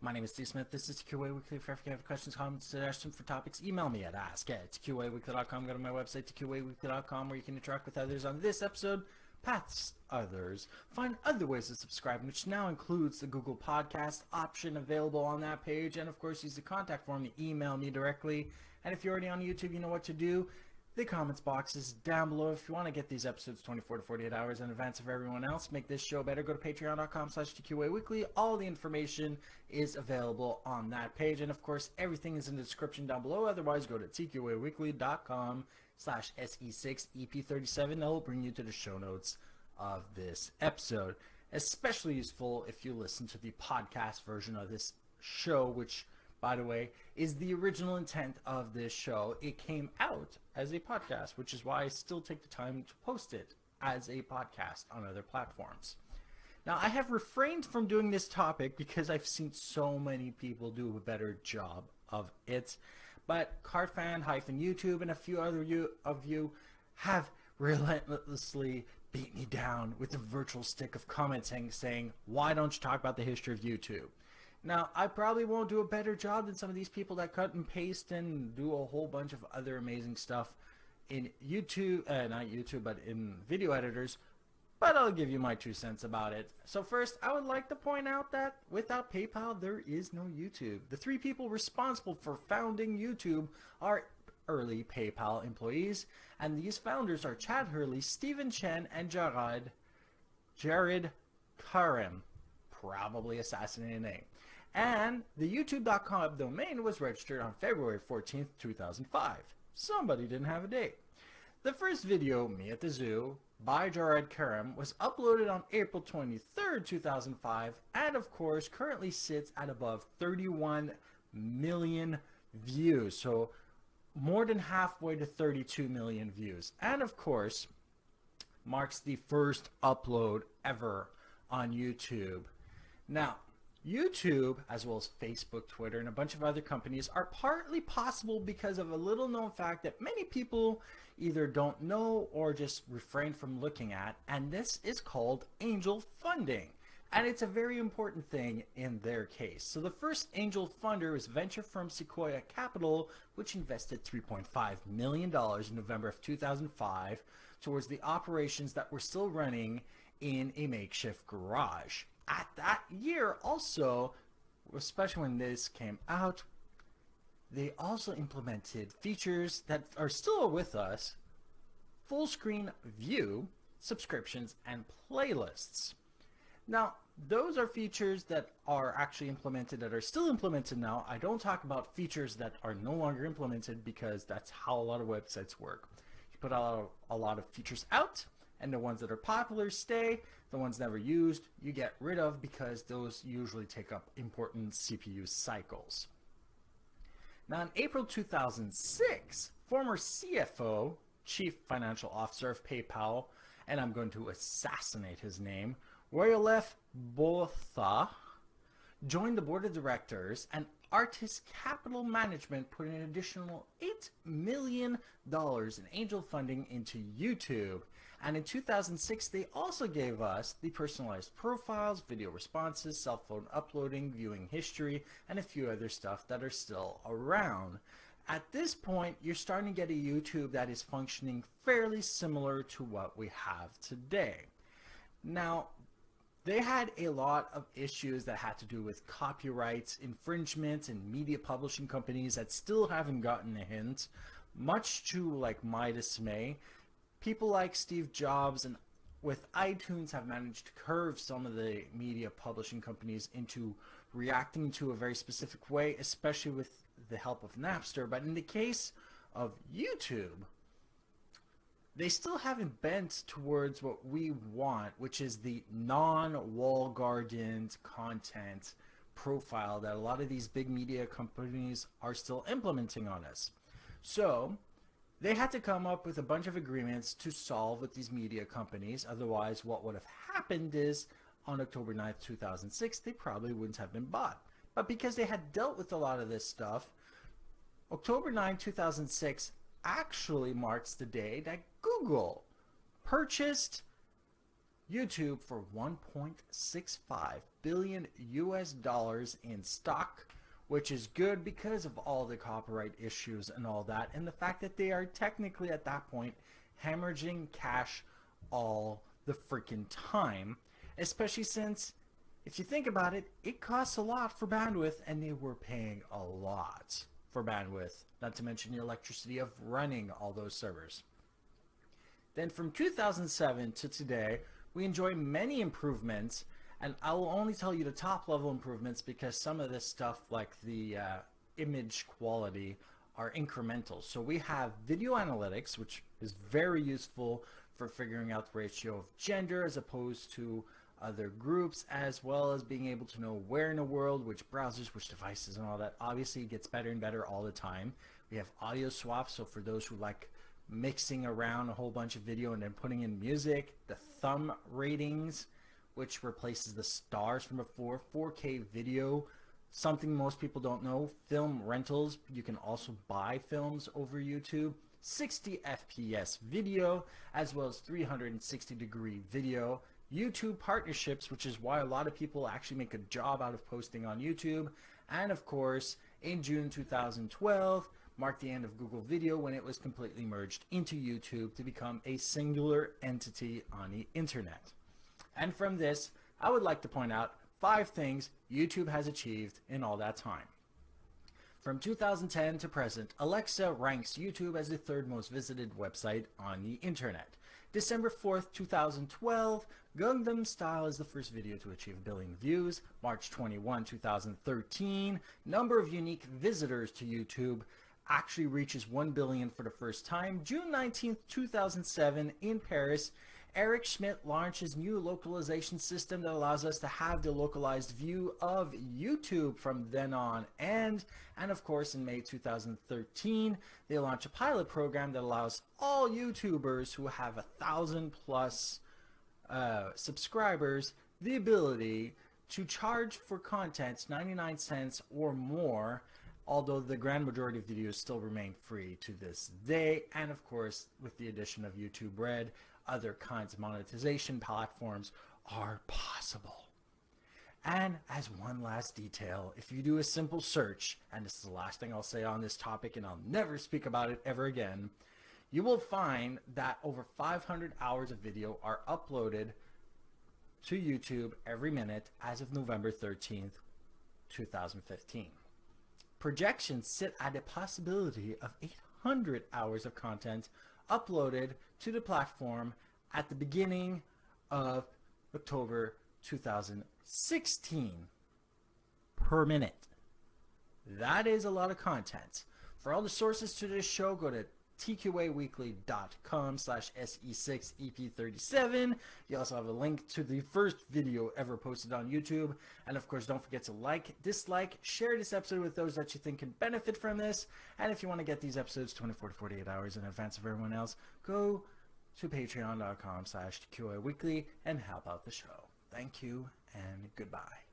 My name is Steve Smith. This is TQA Weekly. If you have questions, comments, suggestions for topics, email me at ask@tqaweekly.com. Go to my website, tqaweekly.com, where you can interact with others on this episode, past others. Find other ways to subscribe, which now includes the Google Podcast option available on that page. And, of course, use the contact form to email me directly. And if you're already on YouTube, you know what to do. The comments box is down below. If you want to get these episodes 24 to 48 hours in advance of everyone else, make this show better, go to patreon.com/TQA Weekly. All the information is available on that page. And of course, everything is in the description down below. Otherwise, go to tqaweekly.com/SE6EP37. That will bring you to the show notes of this episode. Especially useful if you listen to the podcast version of this show, which, by the way, is the original intent of this show. It came out as a podcast, which is why I still take the time to post it as a podcast on other platforms. Now, I have refrained from doing this topic because I've seen so many people do a better job of it. But Cardfan-YouTube and a few other of you have relentlessly beat me down with the virtual stick of commenting saying, why don't you talk about the history of YouTube? Now, I probably won't do a better job than some of these people that cut and paste and do a whole bunch of other amazing stuff in YouTube, not YouTube, but in video editors, but I'll give you my 2 cents about it. So first, I would like to point out that without PayPal, there is no YouTube. The 3 people responsible for founding YouTube are early PayPal employees, and these founders are Chad Hurley, Stephen Chen, and Jared Karim, probably assassinated name. And the youtube.com domain was registered on February 14th, 2005. Somebody didn't have a date. The first video, Me at the Zoo, by Jared Karim, was uploaded on April 23rd, 2005, and of course currently sits at above 31 million views. So more than halfway to 32 million views. And of course, marks the first upload ever on YouTube. Now, YouTube, as well as Facebook, Twitter, and a bunch of other companies are partly possible because of a little known fact that many people either don't know or just refrain from looking at, and this is called angel funding. And it's a very important thing in their case. So the first angel funder was venture firm Sequoia Capital, which invested $3.5 million in November of 2005 towards the operations that were still running in a makeshift garage. At that year also, especially when this came out, they also implemented features that are still with us: full screen view, subscriptions, and playlists. Now, those are features that are actually implemented, that are still implemented now. I don't talk about features that are no longer implemented because that's how a lot of websites work. You put a lot of features out, and the ones that are popular stay. The ones never used, you get rid of because those usually take up important CPU cycles. Now, in April 2006, former CFO, Chief Financial Officer of PayPal, and I'm going to assassinate his name, Royalef Botha, joined the board of directors, and Artis Capital Management put an additional $8 million in angel funding into YouTube. And in 2006, they also gave us the personalized profiles, video responses, cell phone uploading, viewing history, and a few other stuff that are still around. At this point, you're starting to get a YouTube that is functioning fairly similar to what we have today. Now, they had a lot of issues that had to do with copyrights, infringements, and media publishing companies that still haven't gotten a hint. Much to like my dismay, people like Steve Jobs and with iTunes have managed to curve some of the media publishing companies into reacting to a very specific way, especially with the help of Napster. But in the case of YouTube, they still haven't bent towards what we want, which is the non-walled gardened content profile that a lot of these big media companies are still implementing on us. So they had to come up with a bunch of agreements to solve with these media companies. Otherwise, what would have happened is on October 9th, 2006, they probably wouldn't have been bought. But because they had dealt with a lot of this stuff, October 9, 2006 actually marks the day that Google purchased YouTube for 1.65 billion US dollars in stock, which is good because of all the copyright issues and all that, and the fact that they are technically at that point hemorrhaging cash all the freaking time, especially since if you think about it, it costs a lot for bandwidth, and they were paying a lot for bandwidth, not to mention the electricity of running all those servers. Then from 2007 to today, we enjoy many improvements, and I will only tell you the top level improvements because some of this stuff like the image quality are incremental. So we have video analytics, which is very useful for figuring out the ratio of gender as opposed to other groups, as well as being able to know where in the world, which browsers, which devices, and all that. Obviously, it gets better and better all the time. We have audio swaps, so for those who like mixing around a whole bunch of video and then putting in music. The thumb ratings, which replaces the stars from before. 4K video, something most people don't know. Film rentals, you can also buy films over YouTube. 60 FPS video, as well as 360-degree video. YouTube partnerships, which is why a lot of people actually make a job out of posting on YouTube. And of course, in June 2012, marked the end of Google Video when it was completely merged into YouTube to become a singular entity on the internet. And from this, I would like to point out 5 things YouTube has achieved in all that time. From 2010 to present, Alexa ranks YouTube as the 3rd most visited website on the internet. December 4th, 2012, Gangnam Style is the first video to achieve 1 billion views. March 21, 2013, number of unique visitors to YouTube actually reaches 1 billion for the first time. June 19th, 2007, in Paris, Eric Schmidt launches new localization system that allows us to have the localized view of YouTube from then on. And of course, in May 2013, they launch a pilot program that allows all YouTubers who have 1,000+ subscribers the ability to charge for content 99 cents or more, although the grand majority of videos still remain free to this day. And of course, with the addition of YouTube Red, other kinds of monetization platforms are possible. And as one last detail, if you do a simple search, and this is the last thing I'll say on this topic and I'll never speak about it ever again, you will find that over 500 hours of video are uploaded to YouTube every minute as of November 13th, 2015. Projections sit at a possibility of 800 hours of content uploaded to the platform at the beginning of October 2016 per minute. That is a lot of content. For all the sources to this show, go to tqaweekly.com/se6ep37. You also have a link to the first video ever posted on YouTube. And of course, don't forget to like, dislike, share this episode with those that you think can benefit from this. And if you want to get these episodes 24 to 48 hours in advance of everyone else, go to patreon.com/TQA Weekly and help out the show. Thank you and goodbye.